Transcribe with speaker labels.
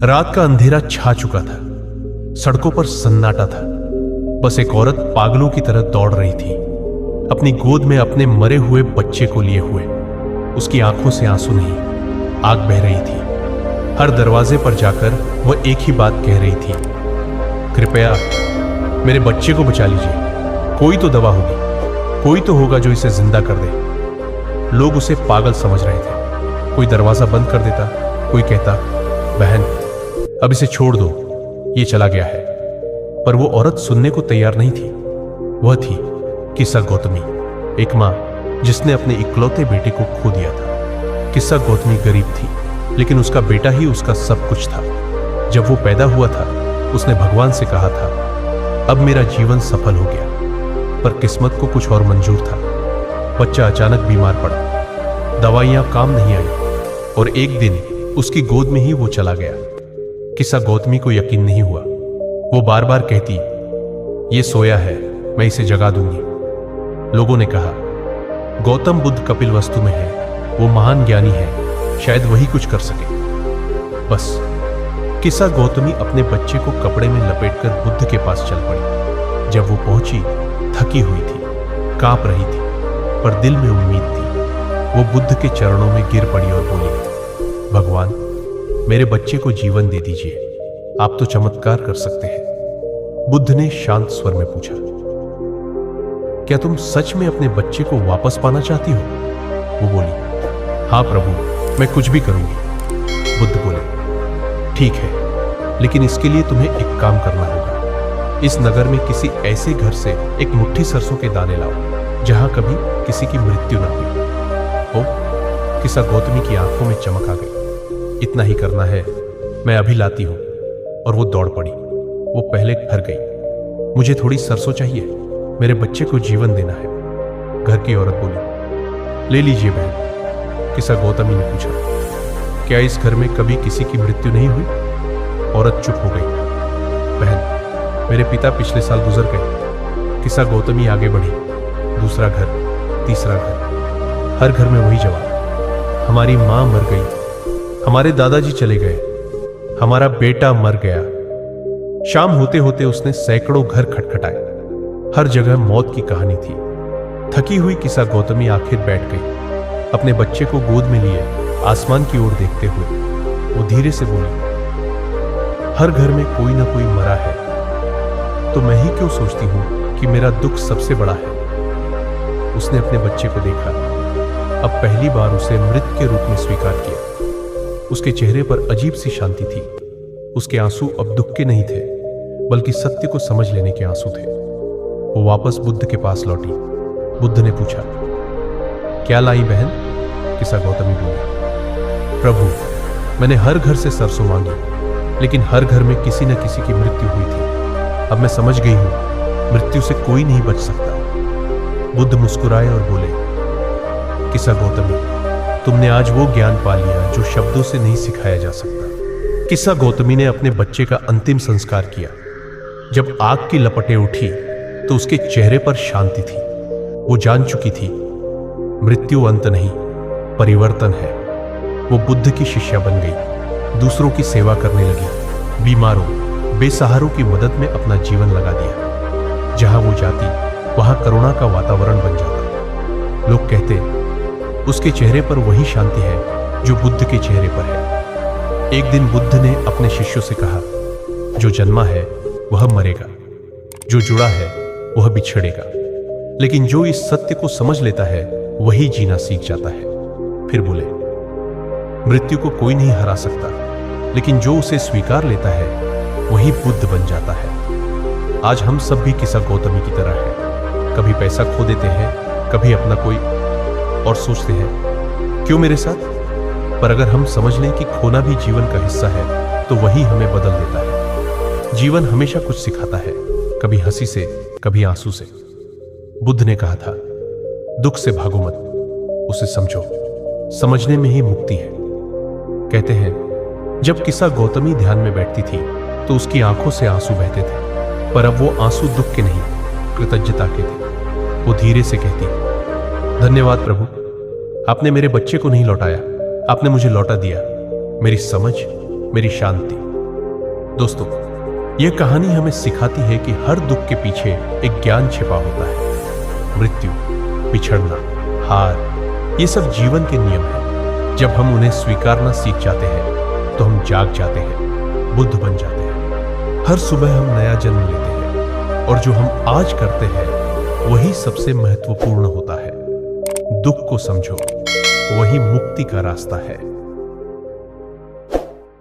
Speaker 1: रात का अंधेरा छा चुका था। सड़कों पर सन्नाटा था। बस एक औरत पागलों की तरह दौड़ रही थी, अपनी गोद में अपने मरे हुए बच्चे को लिए हुए। उसकी आंखों से आंसू नहीं, आग बह रही थी। हर दरवाजे पर जाकर वह एक ही बात कह रही थी, कृपया मेरे बच्चे को बचा लीजिए। कोई तो दवा होगी, कोई तो होगा जो इसे जिंदा कर दे। लोग उसे पागल समझ रहे थे। कोई दरवाजा बंद कर देता, कोई कहता, बहन अब इसे छोड़ दो, ये चला गया है। पर वो औरत सुनने को तैयार नहीं थी। वह थी किस्सा गौतमी, एक मां जिसने अपने इकलौते बेटे को खो दिया था। किस्सा गौतमी गरीब थी, लेकिन उसका बेटा ही उसका सब कुछ था। जब वो पैदा हुआ था, उसने भगवान से कहा था, अब मेरा जीवन सफल हो गया। पर किस्मत को कुछ और मंजूर था। बच्चा अचानक बीमार पड़ा, दवाइयां काम नहीं आई और एक दिन उसकी गोद में ही वो चला गया। किस्सा गौतमी को यकीन नहीं हुआ। वो बार बार कहती, ये सोया है, मैं इसे जगा दूंगी। लोगों ने कहा, गौतम बुद्ध कपिलवस्तु में है, वो महान ज्ञानी है, शायद वही कुछ कर सके। बस किस्सा गौतमी अपने बच्चे को कपड़े में लपेटकर बुद्ध के पास चल पड़ी। जब वो पहुंची, थकी हुई थी, कांप रही थी, पर दिल में उम्मीद थी। वो बुद्ध के चरणों में गिर पड़ी और बोली, भगवान मेरे बच्चे को जीवन दे दीजिए, आप तो चमत्कार कर सकते हैं। बुद्ध ने शांत स्वर में पूछा, क्या तुम सच में अपने बच्चे को वापस पाना चाहती हो? वो बोली, हाँ प्रभु, मैं कुछ भी करूंगी। बुद्ध बोले, ठीक है, लेकिन इसके लिए तुम्हें एक काम करना होगा। इस नगर में किसी ऐसे घर से एक मुट्ठी सरसों के दाने लाओ जहां कभी किसी की मृत्यु ना हुई हो। किस्सा गौतमी की आंखों में चमक आ गई। इतना ही करना है, मैं अभी लाती हूं। और वो दौड़ पड़ी। वो पहले घर गई। मुझे थोड़ी सरसों चाहिए, मेरे बच्चे को जीवन देना है। घर की औरत बोली, ले लीजिए बहन। किस्सा गौतमी ने पूछा, क्या इस घर में कभी किसी की मृत्यु नहीं हुई? औरत चुप हो गई। बहन, मेरे पिता पिछले साल गुजर गए। किस्सा गौतमी आगे बढ़ी। दूसरा घर, तीसरा घर, हर घर में वही जवाब, हमारी मां मर गई, हमारे दादाजी चले गए, हमारा बेटा मर गया। शाम होते होते उसने सैकड़ों घर खटखटाए। हर जगह मौत की कहानी थी। थकी हुई किस्सा गौतमी आखिर बैठ गई। अपने बच्चे को गोद में लिए आसमान की ओर देखते हुए वो धीरे से बोली, हर घर में कोई ना कोई मरा है, तो मैं ही क्यों सोचती हूं कि मेरा दुख सबसे बड़ा है। उसने अपने बच्चे को देखा। अब पहली बार उसे मृत के रूप में स्वीकार किया। उसके चेहरे पर अजीब सी शांति थी। उसके आंसू अब दुख के नहीं थे, बल्कि सत्य को समझ लेने के आंसू थे। वो वापस बुद्ध के पास लौटी। बुद्ध ने पूछा, क्या लाई बहन? किस्सा गौतमी बोली, प्रभु मैंने हर घर से सरसों मांगी, लेकिन हर घर में किसी न किसी की मृत्यु हुई थी। अब मैं समझ गई हूं, मृत्यु से कोई नहीं बच सकता। बुद्ध मुस्कुराए और बोले, किस्सा गौतमी, तुमने आज वो ज्ञान पा लिया जो शब्दों से नहीं सिखाया जा सकता। किस्सा गौतमी ने अपने बच्चे का अंतिम संस्कार किया। जब आग की लपटें उठी तो उसके चेहरे पर शांति थी। वो जान चुकी थी, मृत्यु अंत नहीं, परिवर्तन है। वो बुद्ध की शिष्या बन गई, दूसरों की सेवा करने लगी, बीमारों, बेसहारों की मदद में अपना जीवन लगा दिया। जहां वो जाती वहां करुणा का वातावरण बन जाता। लोग कहते, उसके चेहरे पर वही शांति है जो बुद्ध के चेहरे पर है। एक दिन बुद्ध ने अपने शिष्यों से कहा, जो जन्मा है वह मरेगा, जो जुड़ा है वह बिछड़ेगा, लेकिन जो इस सत्य को समझ लेता है वही जीना सीख जाता है। फिर बोले, मृत्यु को कोई नहीं हरा सकता, लेकिन जो उसे स्वीकार लेता है वही बुद्ध बन जाता है। आज हम सब भी किस्सा गौतमी की तरह हैं। कभी पैसा खो देते हैं, कभी अपना कोई, और सोचते हैं क्यों मेरे साथ। पर अगर हम समझ लें कि खोना भी जीवन का हिस्सा है, तो वही हमें बदल देता है। जीवन हमेशा कुछ सिखाता है, कभी हंसी से, कभी आंसू से। बुद्ध ने कहा था, दुख से भागो मत, उसे समझो, समझने में ही मुक्ति है। कहते हैं जब किस्सा गौतमी ध्यान में बैठती थी तो उसकी आंखों से आंसू बहते थे, पर अब वो आंसू दुख के नहीं, कृतज्ञता के थे। वो धीरे से कहती, धन्यवाद प्रभु, आपने मेरे बच्चे को नहीं लौटाया, आपने मुझे लौटा दिया, मेरी समझ, मेरी शांति। दोस्तों, यह कहानी हमें सिखाती है कि हर दुख के पीछे एक ज्ञान छिपा होता है। मृत्यु, बिछड़ना, हार, ये सब जीवन के नियम हैं। जब हम उन्हें स्वीकारना सीख जाते हैं तो हम जाग जाते हैं, बुद्ध बन जाते हैं। हर सुबह हम नया जन्म लेते हैं और जो हम आज करते हैं वही सबसे महत्वपूर्ण होता है। दुख को समझो, वही मुक्ति का रास्ता है।